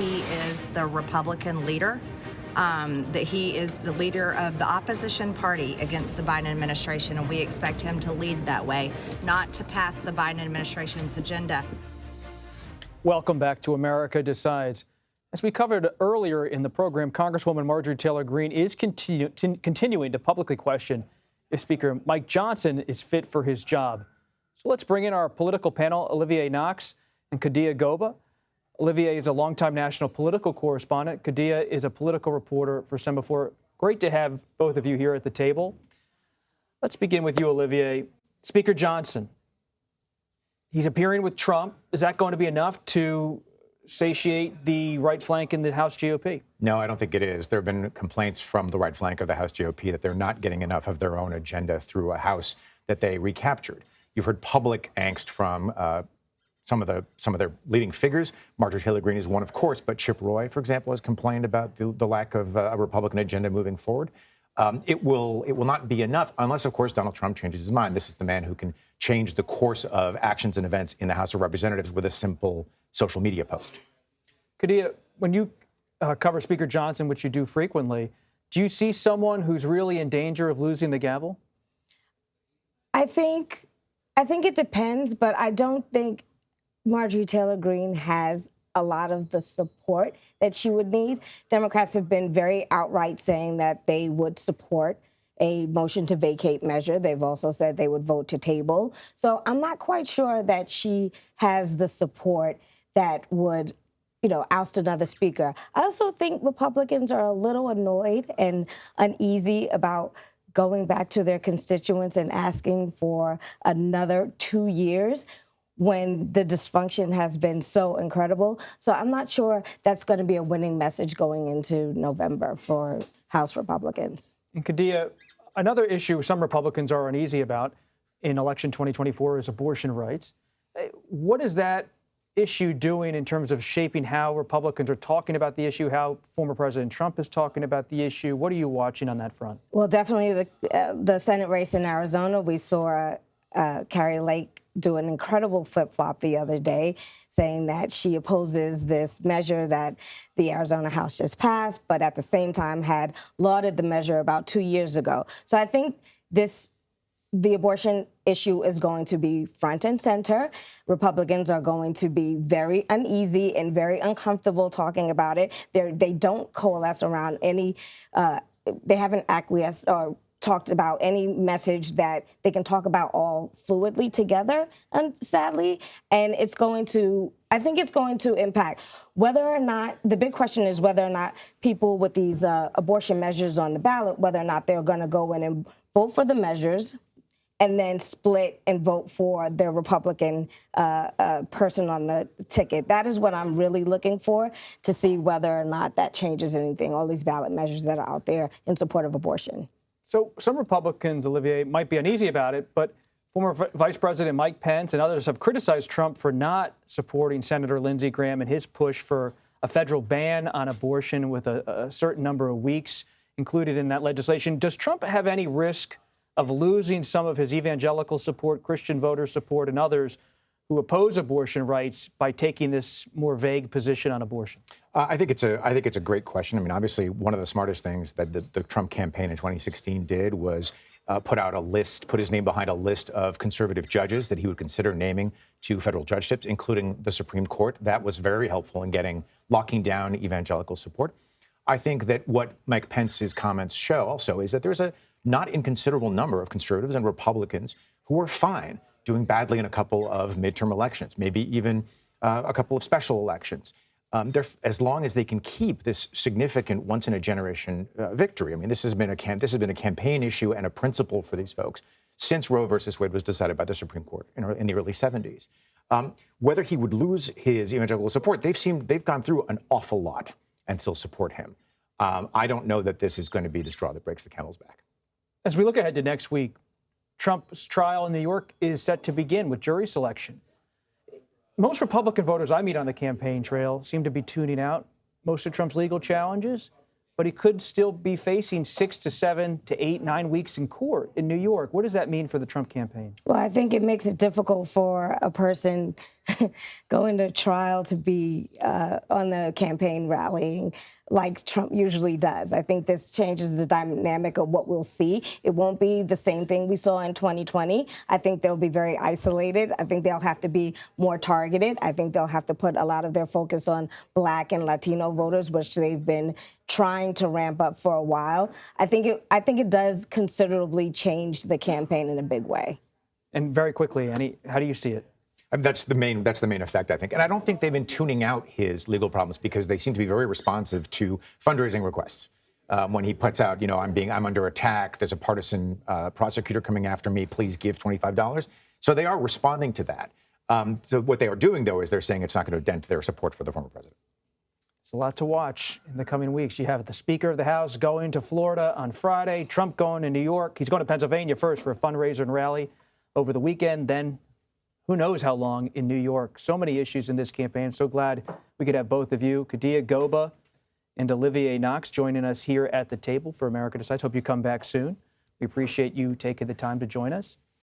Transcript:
he is the Republican leader, that he is the leader of the opposition party against the Biden administration, and we expect him to lead that way, not to pass the Biden administration's agenda. Welcome back to America Decides. As we covered earlier in the program, Congresswoman Marjorie Taylor Greene is continuing to publicly question if Speaker Mike Johnson is fit for his job. So let's bring in our political panel, Olivier Knox and Kadia Goba. Olivier is a longtime national political correspondent. Kadia is a political reporter for Semafor. Great to have both of you here at the table. Let's begin with you, Olivier. Speaker Johnson, he's appearing with Trump. Is that going to be enough to satiate the right flank in the House GOP? No, I don't think it is. There have been complaints from the right flank of the House GOP that they're not getting enough of their own agenda through a House that they recaptured. You've heard public angst from some of their leading figures. Marjorie Taylor Greene is one, of course, but Chip Roy, for example, has complained about the lack of a Republican agenda moving forward. It will not be enough unless, of course, Donald Trump changes his mind. This is the man who can change the course of actions and events in the House of Representatives with a simple social media post. Kadia, when you cover Speaker Johnson, which you do frequently, do you see someone who's really in danger of losing the gavel? I think it depends, but I don't think Marjorie Taylor Greene has a lot of the support that she would need. Democrats have been very outright saying that they would support a motion to vacate measure. They've also said they would vote to table. So I'm not quite sure that she has the support that would, oust another speaker. I also think Republicans are a little annoyed and uneasy about going back to their constituents and asking for another 2 years when the dysfunction has been so incredible. So I'm not sure that's going to be a winning message going into November for House Republicans. And Kadia, another issue some Republicans are uneasy about in election 2024 is abortion rights. What is that issue doing in terms of shaping how Republicans are talking about the issue, how former President Trump is talking about the issue? What are you watching on that front? Well, definitely the Senate race in Arizona. We saw Carrie Lake do an incredible flip-flop the other day, saying that she opposes this measure that the Arizona House just passed, but at the same time had lauded the measure about 2 years ago. So I think the abortion issue is going to be front and center. Republicans are going to be very uneasy and very uncomfortable talking about it. They don't coalesce around any, they haven't acquiesced or talked about any message that they can talk about all fluidly together, and sadly. And I think it's going to impact whether or not, the big question is whether or not people with these abortion measures on the ballot, whether or not they're going to go in and vote for the measures and then split and vote for their Republican person on the ticket. That is what I'm really looking for, to see whether or not that changes anything, all these ballot measures that are out there in support of abortion. So some Republicans, Olivier, might be uneasy about it, but former Vice President Mike Pence and others have criticized Trump for not supporting Senator Lindsey Graham and his push for a federal ban on abortion with a certain number of weeks included in that legislation. Does Trump have any risk of losing some of his evangelical support, Christian voter support, and others who oppose abortion rights by taking this more vague position on abortion? I think it's a great question. I mean, obviously, one of the smartest things that the Trump campaign in 2016 did was put his name behind a list of conservative judges that he would consider naming to federal judgeships, including the Supreme Court. That was very helpful in locking down evangelical support. I think that what Mike Pence's comments show also is that there's a not inconsiderable number of conservatives and Republicans who are fine doing badly in a couple of midterm elections, maybe even a couple of special elections. As long as they can keep this significant once-in-a-generation victory. I mean, this has been a campaign issue and a principle for these folks since Roe versus Wade was decided by the Supreme Court in the early 70s. Whether he would lose his evangelical support, they've gone through an awful lot and still support him. I don't know that this is going to be the straw that breaks the camel's back. As we look ahead to next week, Trump's trial in New York is set to begin with jury selection. Most Republican voters I meet on the campaign trail seem to be tuning out most of Trump's legal challenges, but he could still be facing 6 to 7 to 8, 9 weeks in court in New York. What does that mean for the Trump campaign? Well, I think it makes it difficult for a person going to trial to be on the campaign rallying like Trump usually does. I think this changes the dynamic of what we'll see. It won't be the same thing we saw in 2020. I think they'll be very isolated. I think they'll have to be more targeted. I think they'll have to put a lot of their focus on Black and Latino voters, which they've been trying to ramp up for a while. I think it does considerably change the campaign in a big way. And very quickly, Annie, how do you see it? That's the main effect, I think. And I don't think they've been tuning out his legal problems because they seem to be very responsive to fundraising requests. When he puts out, I'm under attack, there's a partisan prosecutor coming after me, please give $25. So they are responding to that. So what they are doing, though, is they're saying it's not going to dent their support for the former president. It's a lot to watch in the coming weeks. You have the Speaker of the House going to Florida on Friday, Trump going to New York. He's going to Pennsylvania first for a fundraiser and rally over the weekend, then who knows how long in New York. So many issues in this campaign. So glad we could have both of you, Kadia Goba and Olivier Knox, joining us here at the table for America Decides. Hope you come back soon. We appreciate you taking the time to join us.